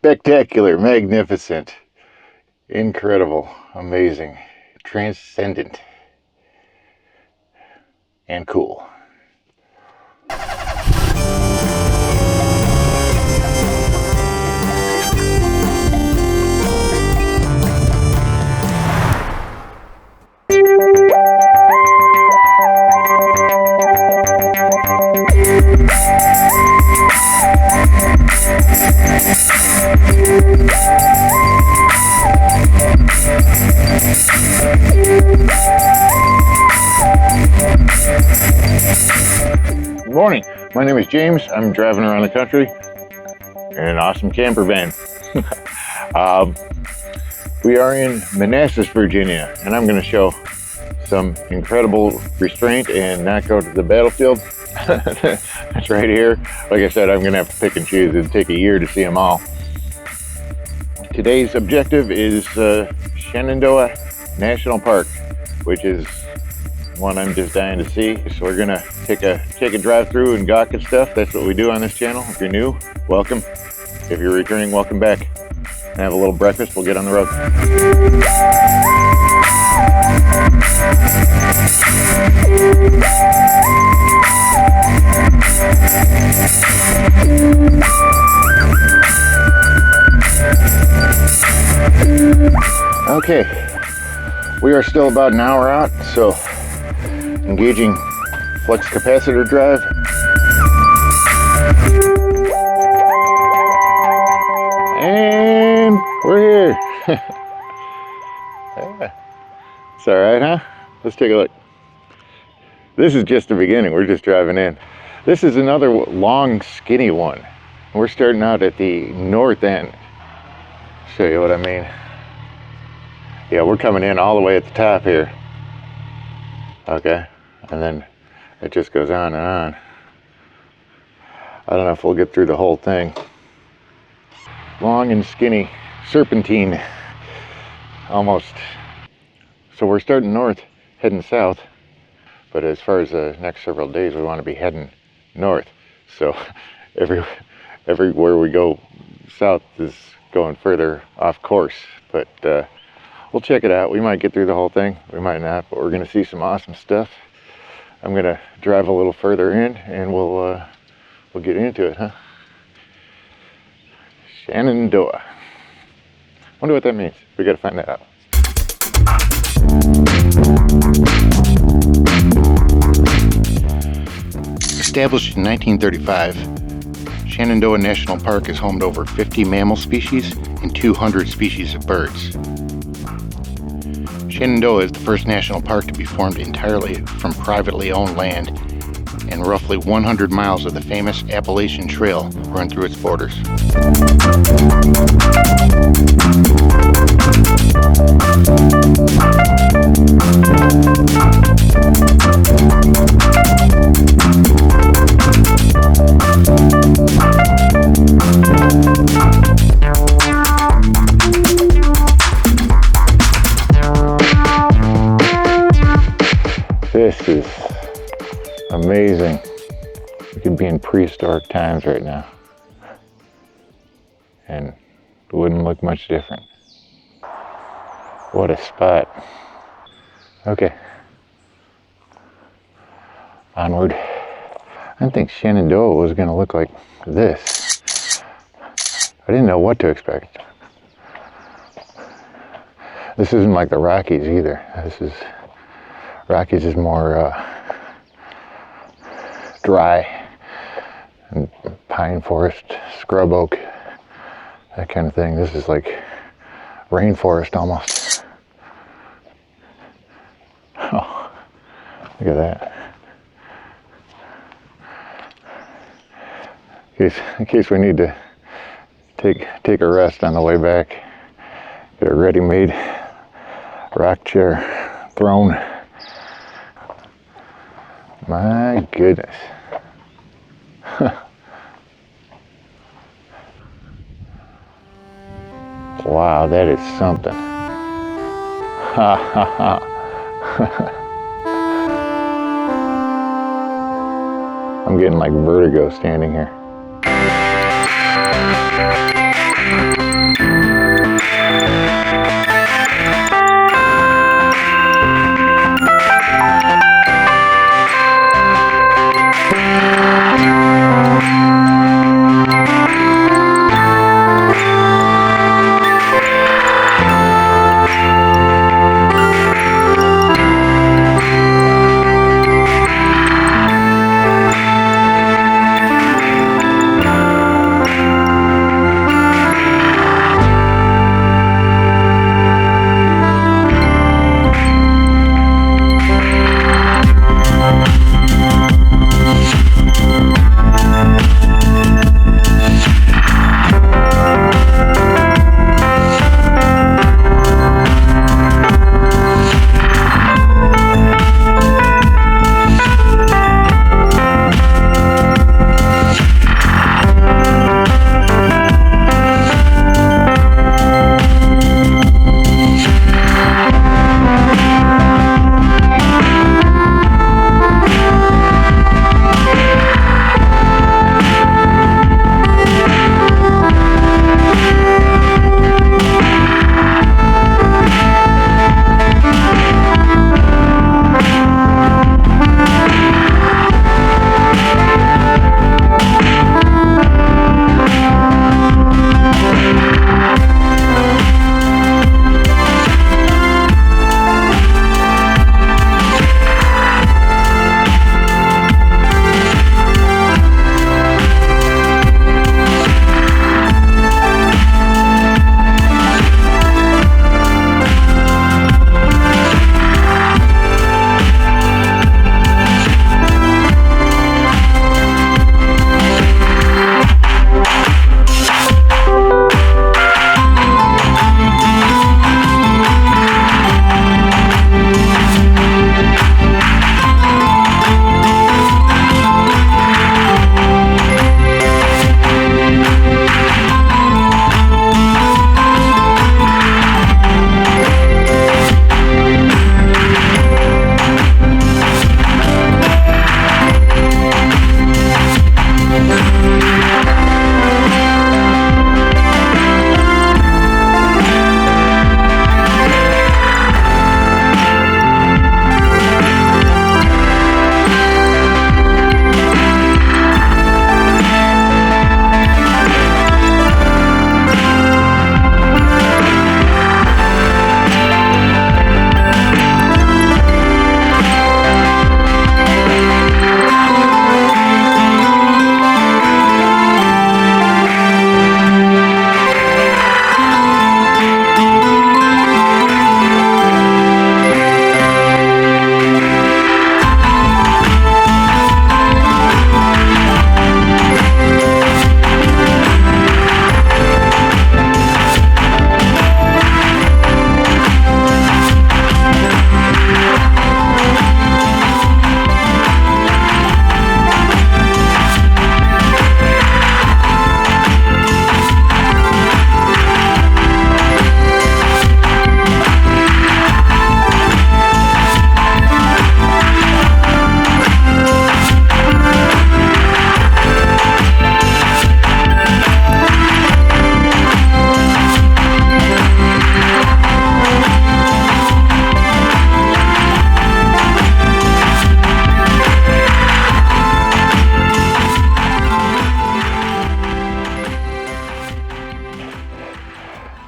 Spectacular, magnificent, incredible, amazing, transcendent, and cool. Good morning, my name is James. I'm driving around the country in an awesome camper van. We are in Manassas, Virginia, and I'm going to show some incredible restraint and not go to the battlefield. That's right here. Like I said, I'm going to have to pick and choose. It'd take a year to see them all. Today's objective is Shenandoah National Park, which is one I'm just dying to see. So we're gonna take a drive through and gawk at stuff. That's what we do on this channel. If you're new, welcome. If you're returning, welcome back. And have a little breakfast, we'll get on the road. Okay, we are still about an hour out, so engaging flex capacitor drive. And we're here. Yeah. It's all right, huh? Let's take a look. This is just the beginning. We're just driving in. This is another long, skinny one. We're starting out at the north end. Show you what I mean. Yeah, we're coming in all the way at the top here. Okay, and then it just goes on and on. I don't know if we'll get through the whole thing. Long and skinny, serpentine, almost. So we're starting north, heading south. But as far as the next several days, we want to be heading north. So everywhere we go south is going further off course. But we'll check it out. We might get through the whole thing. We might not, but we're going to see some awesome stuff. I'm going to drive a little further in, and we'll get into it, huh? Shenandoah. Wonder what that means. We got to find that out. Established in 1935, Shenandoah National Park is home to over 50 mammal species and 200 species of birds. Shenandoah is the first national park to be formed entirely from privately owned land, and roughly 100 miles of the famous Appalachian Trail run through its borders. This is amazing. We could be in prehistoric times right now, and it wouldn't look much different. What a spot. Okay, onward. I didn't think Shenandoah was going to look like this. I didn't know what to expect. This isn't like the Rockies either. Rockies is more dry, and pine forest, scrub oak, that kind of thing. This is like rainforest almost. Oh, look at that. In case we need to take a rest on the way back, get a ready-made rock chair, throne. My goodness. Wow, that is something. Ha ha ha. I'm getting like vertigo standing here.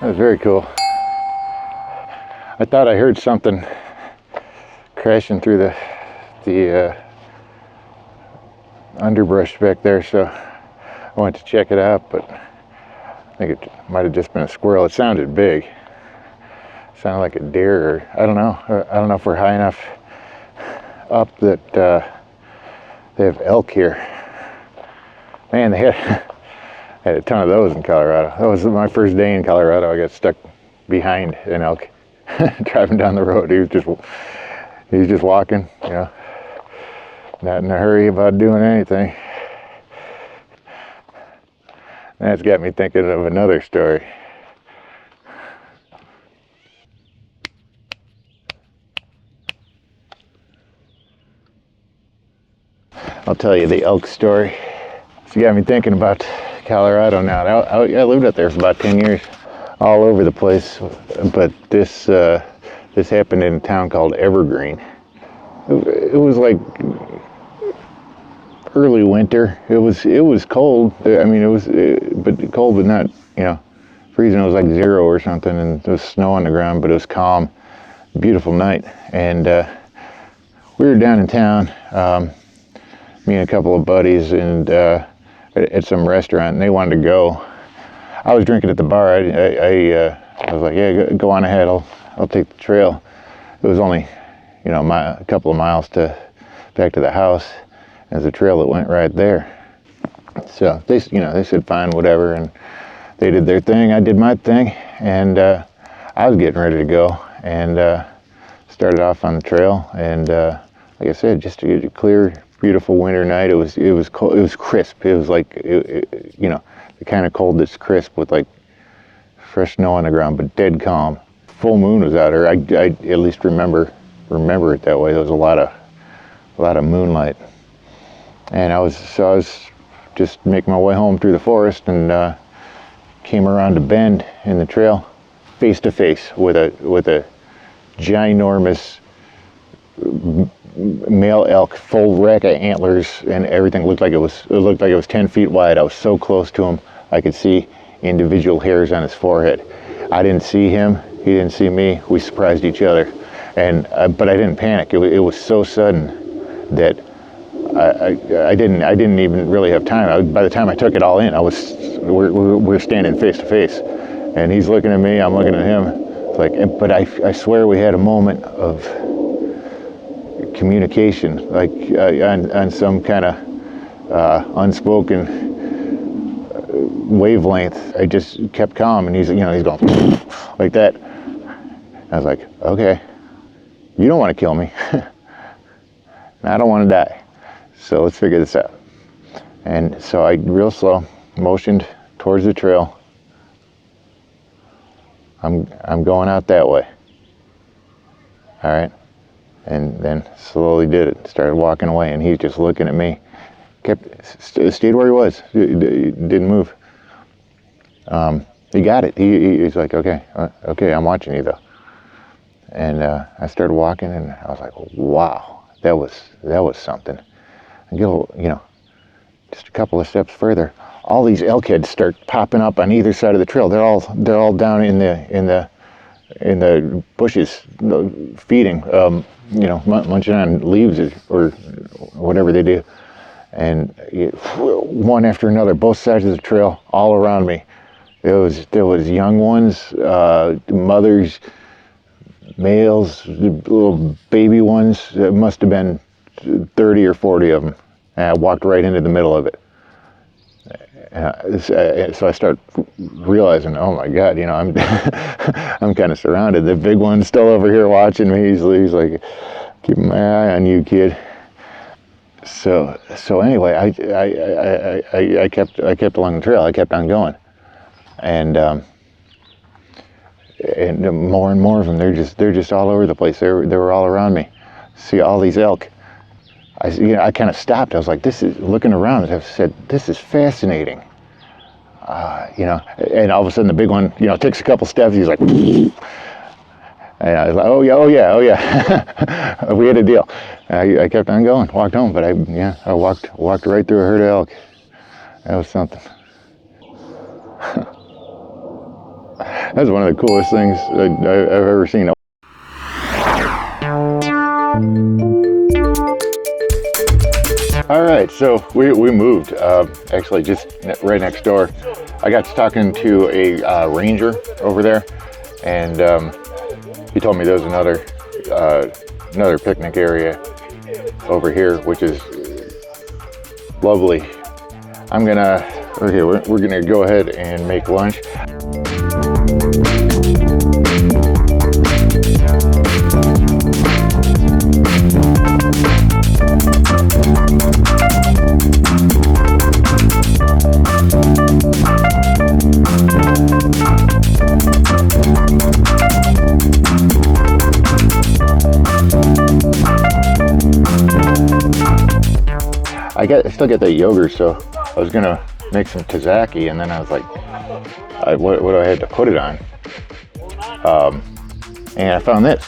That was very cool. I thought I heard something crashing through the underbrush back there, so I went to check it out, but I think it might have just been a squirrel. It sounded big. It sounded like a deer, or I don't know. I don't know if we're high enough up that they have elk here. Man, they had a ton of those in Colorado. That was my first day in Colorado. I got stuck behind an elk driving down the road. He was just walking, you know, not in a hurry about doing anything. That's got me thinking of another story. I'll tell you the elk story. It's got me thinking about Colorado now. I lived up there for about 10 years, all over the place. But this happened in a town called Evergreen. It was like early winter. It was cold. I mean, but cold, but not, you know, freezing. It was like 0 or something, and there was snow on the ground, but it was calm. Beautiful night, and we were down in town. Me and a couple of buddies, and at some restaurant, and they wanted to go. I was drinking at the bar. I was like, yeah, go on ahead. I'll take the trail. It was only, you know, a couple of miles back to the house. There's a trail that went right there. So they said fine, whatever, and they did their thing. I did my thing, and I was getting ready to go, and started off on the trail, and like I said, just a clear, beautiful winter night. It was cold. It was crisp. It was like you know, the kind of cold that's crisp with like fresh snow on the ground, but dead calm. Full moon was out there. I at least remember it that way. There was a lot of moonlight, and I was just making my way home through the forest, and came around a bend in the trail, face to face with a ginormous male elk, full rack of antlers, and everything looked like it was 10 feet wide. I was so close to him, I could see individual hairs on his forehead. I didn't see him, he didn't see me. We surprised each other, and but I didn't panic. It was so sudden that I didn't even really have time. By the time I took it all in, we're standing face to face, and he's looking at me, I'm looking at him. It's like, but I swear we had a moment of communication, like on some kind of unspoken wavelength. I just kept calm, and he's going like that. I was like, okay, you don't want to kill me. I don't want to die, so let's figure this out. And so I real slow motioned towards the trail. I'm going out that way. All right. And then slowly did it. Started walking away, and he's just looking at me. Stayed where he was. Didn't move. He got it. He's like, okay, I'm watching you though. And I started walking, and I was like, wow, that was something. I go, just a couple of steps further, all these elk heads start popping up on either side of the trail. They're all down in the bushes, feeding, munching on leaves or whatever they do. And one after another, both sides of the trail, all around me. There was young ones, mothers, males, little baby ones. It must have been 30 or 40 of them. And I walked right into the middle of it. So I start realizing, oh my God, I'm I'm kind of surrounded. The big one's still over here watching me. He's like, keeping my eye on you, kid. So anyway, I kept along the trail. I kept on going, and more and more of them. They're just all over the place. They were all around me. See all these elk. I kind of stopped. I was like, looking around, and I said, this is fascinating. And all of a sudden the big one, takes a couple steps. He's like, and I was like, oh yeah. We had a deal. I kept on going, walked home, but I walked right through a herd of elk. That was something. That's one of the coolest things I've ever seen. All right, so we moved, actually just right next door. I got to talking to a ranger over there, and he told me there was another picnic area over here, which is lovely. We're gonna go ahead and make lunch. I still get that yogurt, so I was gonna make some tzatziki, and then I was like, what do I have to put it on? And I found this.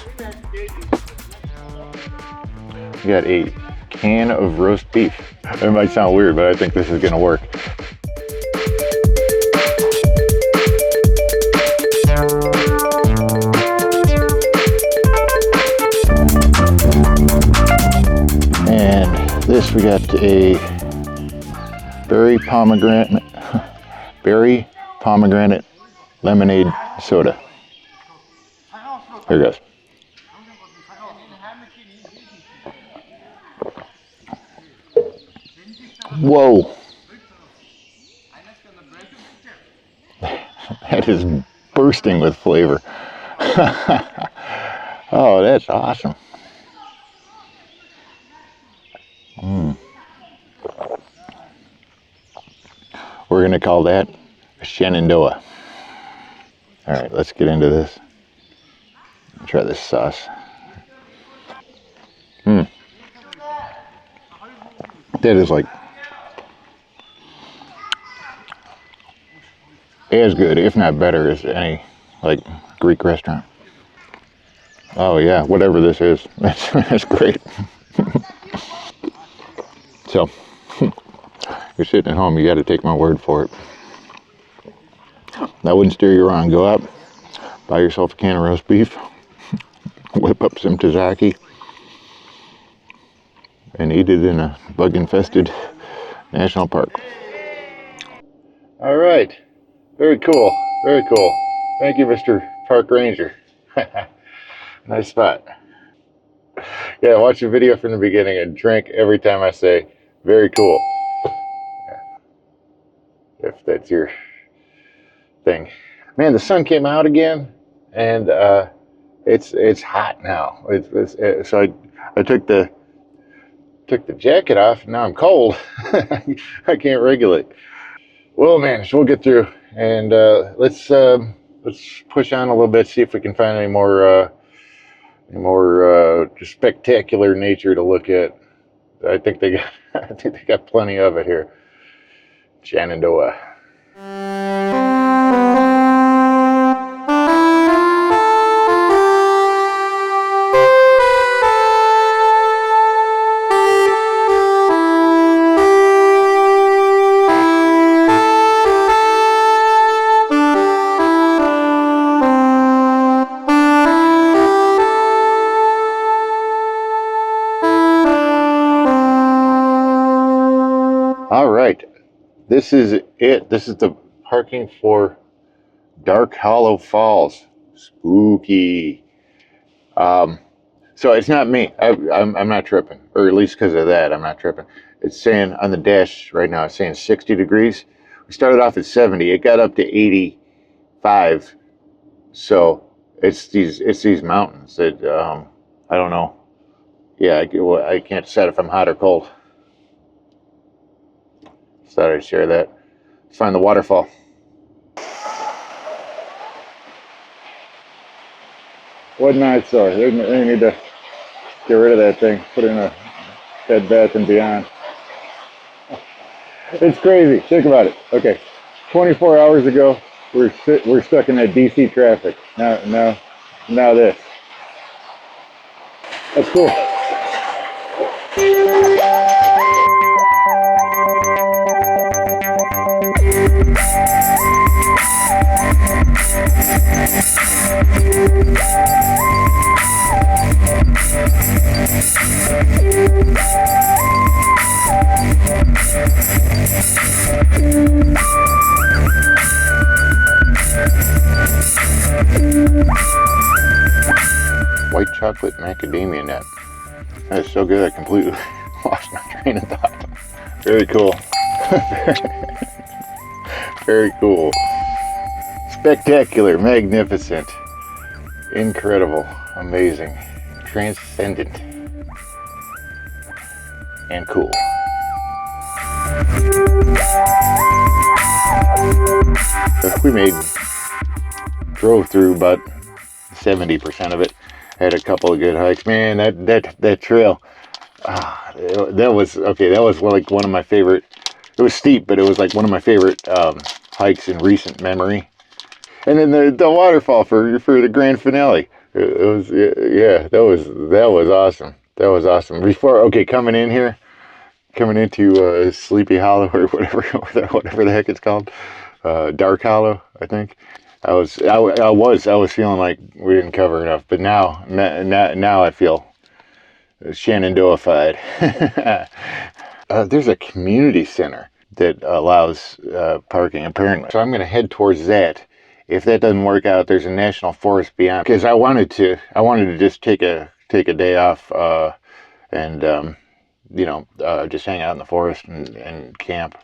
We got a can of roast beef. It might sound weird, but I think this is gonna work. And this, we got a berry pomegranate lemonade soda. Here it goes. Whoa. That is bursting with flavor. Oh, that's awesome. We're going to call that a Shenandoah. All right, let's get into this. Try this sauce. That is like as good, if not better, as any like Greek restaurant. Oh yeah, whatever this is, that's great. So, you're sitting at home, you got to take my word for it. I wouldn't steer you wrong. Go out, buy yourself a can of roast beef, whip up some tzatziki, and eat it in a bug-infested national park. All right, very cool, very cool. Thank you, Mr. Park Ranger. Nice spot. Yeah, watch the video from the beginning and drink every time I say, very cool. If that's your thing. Man, the sun came out again, and it's hot now. So I took the jacket off, and now I'm cold. I can't regulate. Well, man, so we'll get through, and let's push on a little bit, see if we can find any more spectacular nature to look at. I think they got plenty of it here. Shenandoah. All right, this is it. This is the parking for Dark Hollow Falls. Spooky. So it's not me. I'm not tripping, or at least because of that, I'm not tripping. It's saying on the dash right now, it's saying 60 degrees. We started off at 70. It got up to 85. So it's these mountains that I don't know. Yeah, I can't decide if I'm hot or cold. Just thought I'd share that. Let's find the waterfall. What an eyesore. They need to get rid of that thing. Put it in a Bed Bath and Beyond. It's crazy. Think about it. Okay, 24 hours ago, we're stuck in that DC traffic. Now this. That's cool. white chocolate macadamia nut. That is so good, I completely lost my train of thought. Very cool. Very cool. Spectacular, magnificent, incredible, amazing, transcendent, and cool. We drove through about 70% of it. Had a couple of good hikes. Man, that trail, that was okay. That was like one of my favorite. It was steep, but it was like one of my favorite hikes in recent memory. And then the waterfall for the grand finale. It was, yeah, that was awesome. That was awesome. Before, coming into Sleepy Hollow or whatever the heck it's called, Dark Hollow, I think. I was feeling like we didn't cover enough, but now I feel Shenandoah-fied. There's a community center that allows parking apparently, so I'm going to head towards that. If that doesn't work out, there's a national forest beyond, because I wanted to just take a day off and just hang out in the forest and camp.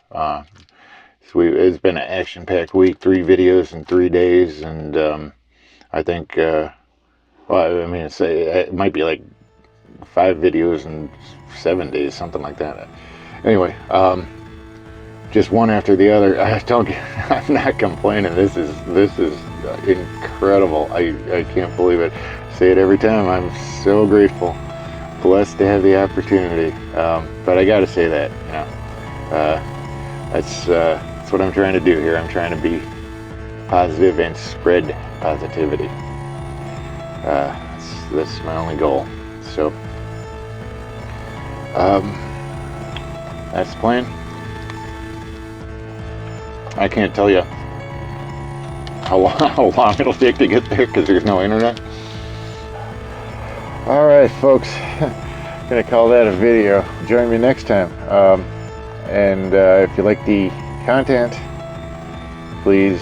It's been an action-packed week, 3 videos in 3 days, and I think, it might be like 5 videos in 7 days, something like that. Anyway, just one after the other. I'm not complaining. This is incredible. I can't believe it. I say it every time. I'm so grateful, blessed to have the opportunity. But I got to say that, that's what I'm trying to do here. I'm trying to be positive and spread positivity. That's my only goal. So, that's the plan. I can't tell you how long it'll take to get there because there's no internet. All right, folks, gonna call that a video. Join me next time. And if you like the content, please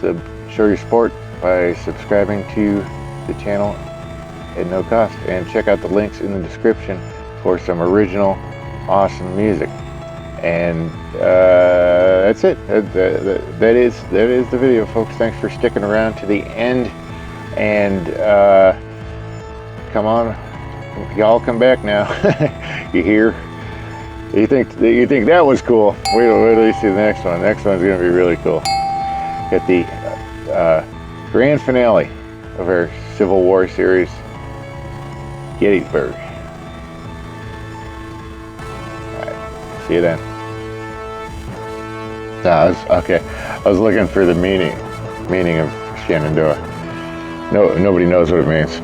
show your support by subscribing to the channel at no cost, and check out the links in the description for some original awesome music. And that's it. That is the video, folks. Thanks for sticking around to the end. And come on, y'all, come back now. You hear? You think that was cool? Wait till you see the next one. The next one's gonna be really cool. Got the grand finale of our Civil War series, Gettysburg. See you then. I was looking for the meaning of Shenandoah. No, nobody knows what it means.